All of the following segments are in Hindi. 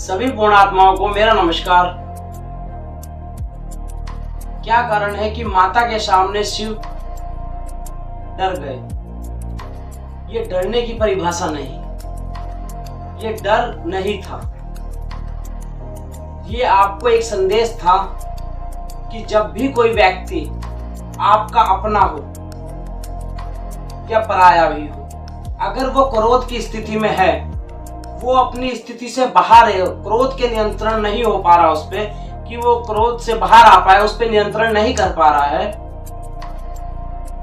सभी पूर्ण आत्माओं को मेरा नमस्कार। क्या कारण है कि माता के सामने शिव डर गए? ये डरने की परिभाषा नहीं, ये डर नहीं था। ये आपको एक संदेश था कि जब भी कोई व्यक्ति आपका अपना हो या पराया भी हो, अगर वो क्रोध की स्थिति में है, वो अपनी स्थिति से बाहर है, क्रोध के नियंत्रण नहीं हो पा रहा उस पे, कि वो क्रोध से बाहर आ पाए, उस पे नियंत्रण नहीं कर पा रहा है,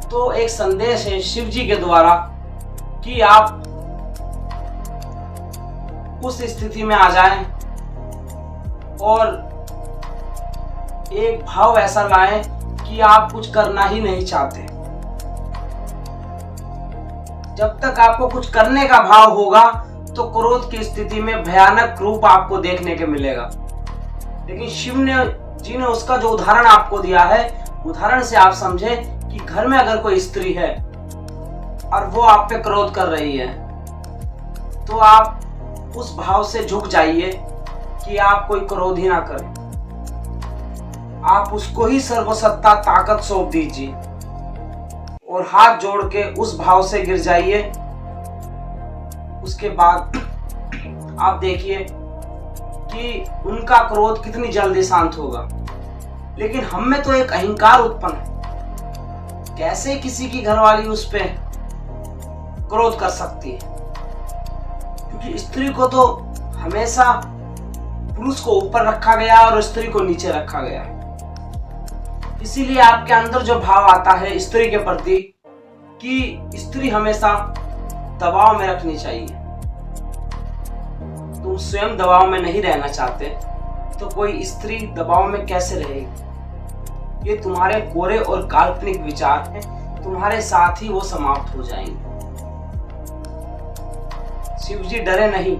तो एक संदेश है शिव जी के द्वारा कि आप उस स्थिति में आ जाएं और एक भाव ऐसा लाएं कि आप कुछ करना ही नहीं चाहते। जब तक आपको कुछ करने का भाव होगा तो क्रोध की स्थिति में भयानक रूप आपको देखने के मिलेगा। लेकिन शिव जी ने उसका जो उदाहरण आपको दिया है, उदाहरण से आप समझे कि घर में अगर कोई स्त्री है और वो आप पे क्रोध कर रही है, तो आप उस भाव से झुक जाइए कि आप कोई क्रोध ही ना करें। आप उसको ही सर्वसत्ता ताकत सौंप दीजिए और हाथ जोड़ के उस भाव से गिर जाइए। उसके बाद आप देखिए कि उनका क्रोध कितनी जल्दी शांत होगा। लेकिन हम में तो एक अहंकार उत्पन्न है, कैसे किसी की घरवाली उस पे क्रोध कर सकती है? क्योंकि स्त्री को तो हमेशा पुरुष को ऊपर रखा गया और स्त्री को नीचे रखा गया। इसीलिए आपके अंदर जो भाव आता है स्त्री के प्रति कि स्त्री हमेशा दबाव में रखनी चाहिए, तुम स्वयं दबाव में नहीं रहना चाहते तो कोई स्त्री दबाव में कैसे रहेगी? ये तुम्हारे कोरे और काल्पनिक विचार हैं, तुम्हारे साथ ही वो समाप्त हो जाएंगे। शिव जी डरे नहीं,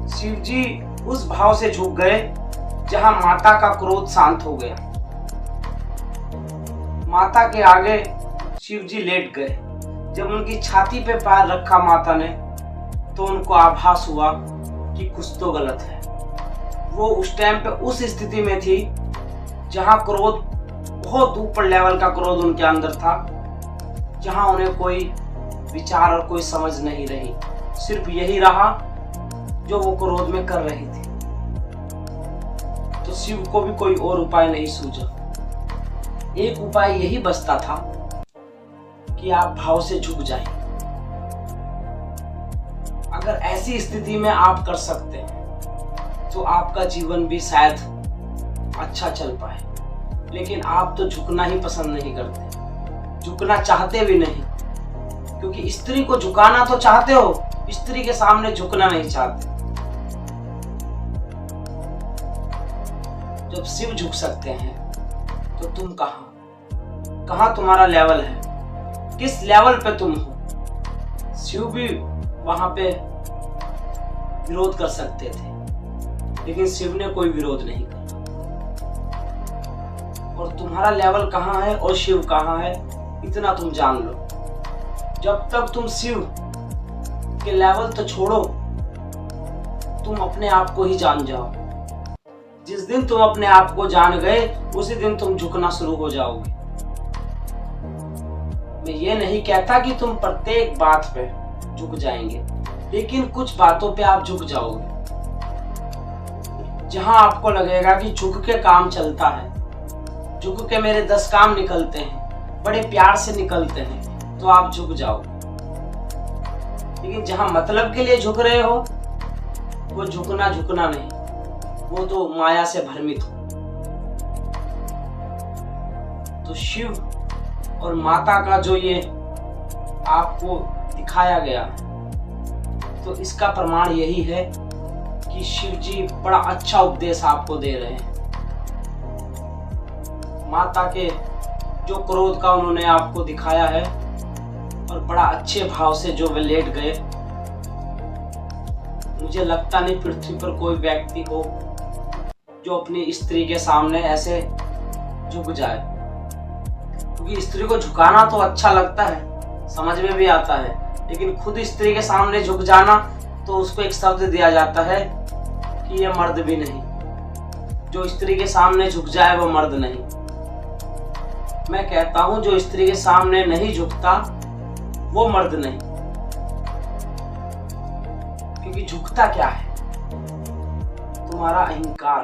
शिव जी उस भाव से झुक गए जहां माता का क्रोध शांत हो गया। माता के आगे शिव जी लेट गए। जब उनकी छाती पे पैर रखा माता ने, तो उनको आभास हुआ कि कुछ तो गलत है। वो उस टाइम पे उस स्थिति में थी जहां क्रोध, बहुत ऊपर लेवल का क्रोध उनके अंदर था, जहां उन्हें कोई विचार और कोई समझ नहीं रही, सिर्फ यही रहा जो वो क्रोध में कर रही थी। तो शिव को भी कोई और उपाय नहीं सूझा। एक उपाय यही बचता था कि आप भाव से झुक जाएं। अगर ऐसी स्थिति में आप कर सकते हैं तो आपका जीवन भी शायद अच्छा चल पाए। लेकिन आप तो झुकना ही पसंद नहीं करते, झुकना चाहते भी नहीं, क्योंकि स्त्री को झुकाना तो चाहते हो, स्त्री के सामने झुकना नहीं चाहते। जब शिव झुक सकते हैं तो तुम कहां तुम्हारा लेवल है, किस लेवल पे तुम हो? शिव भी वहां पे विरोध कर सकते थे, लेकिन शिव ने कोई विरोध नहीं करा। और तुम्हारा लेवल कहां है और शिव कहां है, इतना तुम जान लो। जब तक तुम शिव के लेवल तो छोड़ो, तुम अपने आप को ही जान जाओ। जिस दिन तुम अपने आप को जान गए, उसी दिन तुम झुकना शुरू हो जाओगे। मैं ये नहीं कहता कि तुम प्रत्येक बात पे झुक जाएंगे, लेकिन कुछ बातों पे आप झुक जाओगे। जहां आपको लगेगा कि झुक के काम चलता है, झुक के मेरे 10 काम निकलते हैं, बड़े प्यार से निकलते हैं, तो आप झुक जाओ। लेकिन जहां मतलब के लिए झुक रहे हो, वो झुकना नहीं, वो तो माया से भ्रमित हो। तो शिव और माता का जो ये आपको दिखाया गया, तो इसका प्रमाण यही है कि शिव जी बड़ा अच्छा उपदेश आपको दे रहे हैं। माता के जो क्रोध का उन्होंने आपको दिखाया है, और बड़ा अच्छे भाव से जो वे लेट गए। मुझे लगता नहीं पृथ्वी पर कोई व्यक्ति हो जो अपनी स्त्री के सामने ऐसे झुक जाए, क्योंकि स्त्री को झुकाना तो अच्छा लगता है, समझ में भी आता है, लेकिन खुद स्त्री के सामने झुक जाना, तो उसको एक शब्द दिया जाता है कि ये मर्द भी नहीं, जो स्त्री के सामने झुक जाए वो मर्द नहीं। मैं कहता हूं जो स्त्री के सामने नहीं झुकता वो मर्द नहीं, क्योंकि झुकता क्या है? तुम्हारा अहंकार।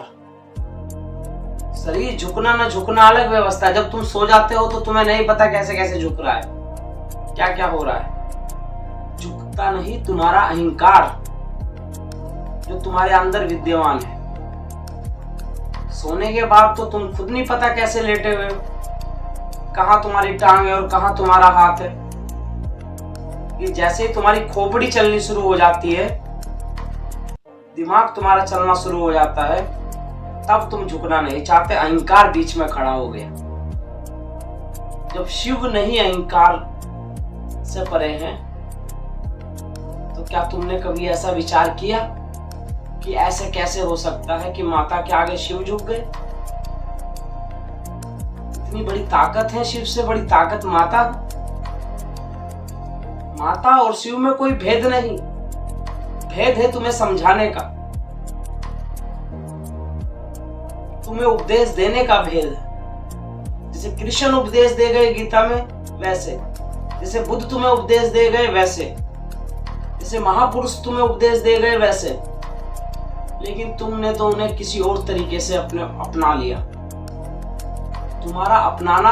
शरीर झुकना ना झुकना अलग व्यवस्था है। जब तुम सो जाते हो तो तुम्हें नहीं पता कैसे कैसे झुक रहा है, क्या क्या हो रहा है। झुकता नहीं तुम्हारा अहंकार, जो तुम्हारे अंदर विद्यमान है। सोने के बाद तो तुम खुद नहीं पता कैसे लेटे हुए हो, कहां तुम्हारी टांग है और कहां तुम्हारा हाथ है। ये जैसे ही तुम्हारी खोपड़ी चलनी शुरू हो जाती है, दिमाग तुम्हारा चलना शुरू हो जाता है, तब तुम झुकना नहीं चाहते। अहंकार बीच में खड़ा हो गया। जब शिव नहीं अहंकार से परे हैं, तो क्या तुमने कभी ऐसा विचार किया कि ऐसे कैसे हो सकता है कि माता के आगे शिव झुक गए? इतनी बड़ी ताकत है शिव से बड़ी ताकत माता। माता और शिव में कोई भेद नहीं, भेद है तुम्हें समझाने का, तुम्हें उपदेश देने का भेद है। जैसे कृष्ण उपदेश दे गए गीता में वैसे, जैसे बुद्ध तुम्हें उपदेश दे गए वैसे, जैसे महापुरुष तुम्हें उपदेश दे गए वैसे, लेकिन तुमने तो उन्हें किसी और तरीके से अपना लिया। तुम्हारा अपनाना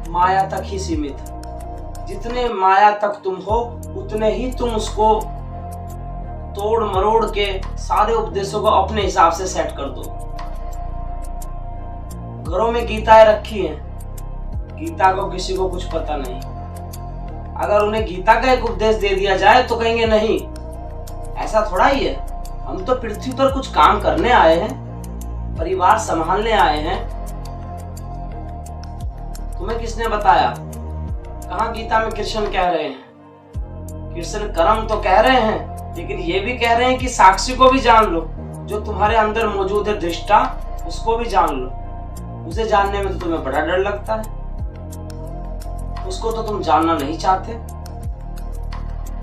माया तक ही सीमित है। जितने माया तक तुम हो उतने ही तुम उसको तोड़ मरोड़ के सारे उपदेशों को अपने हिसाब से सेट कर दो। घरों में गीताएं रखी हैं, गीता को किसी को कुछ पता नहीं। अगर उन्हें गीता का एक उपदेश दे दिया जाए तो कहेंगे नहीं, ऐसा थोड़ा ही है, हम तो पृथ्वी पर कुछ काम करने आए हैं, परिवार संभालने आए हैं। तुम्हें किसने बताया? कहां गीता में कृष्ण कह रहे हैं? कृष्ण कर्म तो कह रहे हैं, लेकिन ये भी कह रहे हैं कि साक्षी को भी जान लो, जो तुम्हारे अंदर मौजूद है दृष्टा, उसको भी जान लो। उसे जानने में तो तुम्हें बड़ा डर लगता है, उसको तो तुम जानना नहीं चाहते।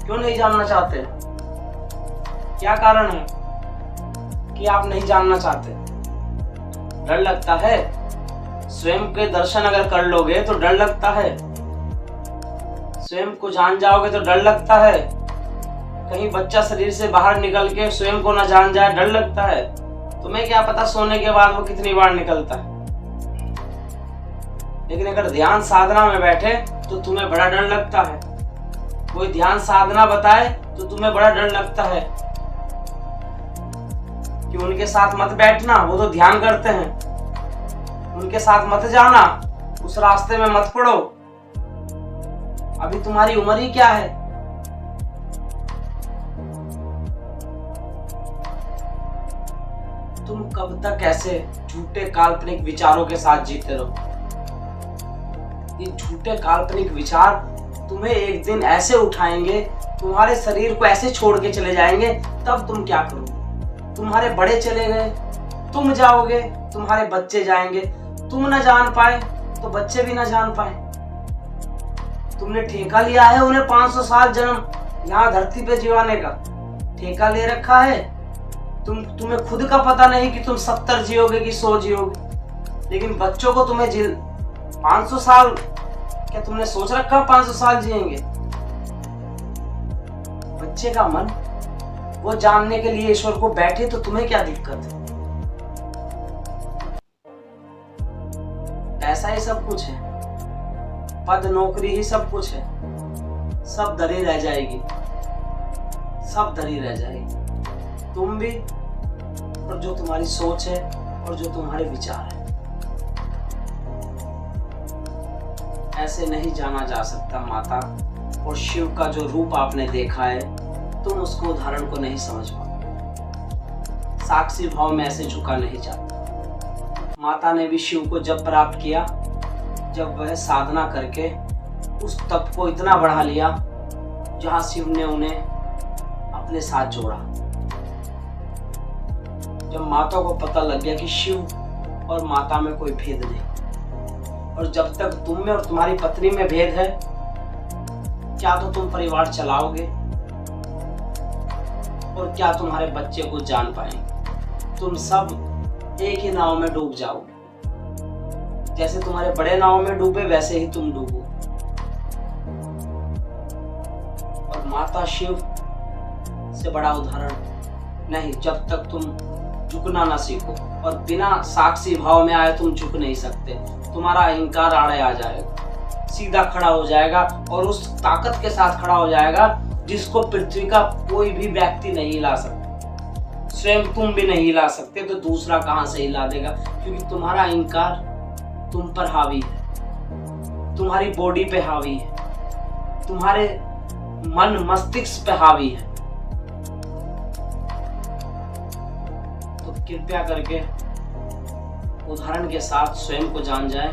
क्यों नहीं जानना चाहते? क्या कारण है कि आप नहीं जानना चाहते? डर लगता है? स्वयं के दर्शन अगर कर लोगे तो डर लगता है, स्वयं को जान जाओगे तो डर लगता है, कहीं बच्चा शरीर से बाहर निकल के स्वयं को ना जान जाए डर लगता है। तुम्हें क्या पता सोने के बाद वो कितनी बार निकलता है। लेकिन अगर ध्यान साधना में बैठे तो तुम्हें बड़ा डर लगता है। कोई ध्यान साधना बताए तो तुम्हें बड़ा डर लगता है कि उनके साथ मत बैठना, वो तो ध्यान करते हैं, उनके साथ मत जाना, उस रास्ते में मत पड़ो। अभी तुम्हारी उम्र ही क्या है? तुम कब तक ऐसे झूठे काल्पनिक विचारों के साथ जीते रहो? ये झूठे काल्पनिक विचार तुम्हें एक दिन ऐसे उठाएंगे, तुम्हारे शरीर को ऐसे छोड़ के चले जाएंगे, तब तुम क्या करोगे? तुम्हारे बड़े चले गए, तुम जाओगे, तुम्हारे बच्चे जाएंगे, तुम ना जान पाए तो बच्चे भी ना जान पाए। तुमने ठेका लिया है उन्हें 500 साल जन्म यहाँ धरती पे जीवाने का, ठेका ले रखा है। तुम्हें खुद का पता नहीं कि तुम 70 जियोगे कि 100 जियोगे, लेकिन बच्चों को तुम्हें 500 साल, क्या तुमने सोच रखा 500 साल जिएंगे? बच्चे का मन वो जानने के लिए ईश्वर को बैठे, तो तुम्हें क्या दिक्कत है? ऐसा ही सब कुछ है, पद नौकरी ही सब कुछ है, सब धरी रह जाएगी, सब धरी रह जाएगी, तुम भी और जो तुम्हारी सोच है और जो तुम्हारे विचार है। ऐसे नहीं जाना जा सकता माता, और शिव का जो रूप आपने देखा है तुम उसको उदाहरण को नहीं समझ पाओ। साक्षी भाव में ऐसे झुका नहीं जाता। माता ने भी शिव को जब प्राप्त किया, जब वह साधना करके उस तप को इतना बढ़ा लिया जहां शिव ने उन्हें अपने साथ जोड़ा। जब माता को पता लग गया कि शिव और माता में कोई भेद नहीं, और जब तक तुम में और तुम्हारी पत्नी में भेद है, क्या तो तुम परिवार चलाओगे और क्या तुम्हारे बच्चे को जान पाएंगे। तुम सब एक ही नाव में डूब जाओ। जैसे तुम्हारे बड़े नाव में डूबे वैसे ही तुम डूबो। और माता शिव से बड़ा उदाहरण नहीं, जब तक तुम झुकना ना सीखो। और बिना साक्षी भाव में आए तुम झुक नहीं सकते। तुम्हारा अहंकार आड़े आ जाएगा, सीधा खड़ा हो जाएगा और उस ताकत के साथ खड़ा हो जाएगा जिसको पृथ्वी का कोई भी व्यक्ति नहीं हिला सकता। स्वयं तुम भी नहीं हिला सकते तो दूसरा कहां से हिला देगा, क्योंकि तुम्हारा अहंकार तुम पर हावी है, तुम्हारी बॉडी पे हावी है, तुम्हारे मन मस्तिष्क पे हावी है। तो कृपया करके उदाहरण के साथ स्वयं को जान जाए,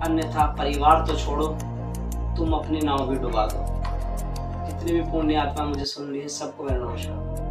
अन्यथा परिवार तो छोड़ो, तुम अपनी नाव भी डुबा दो। जितने भी पुण्य आत्मा मुझे सुन रही है सबको मेरा नमस्कार।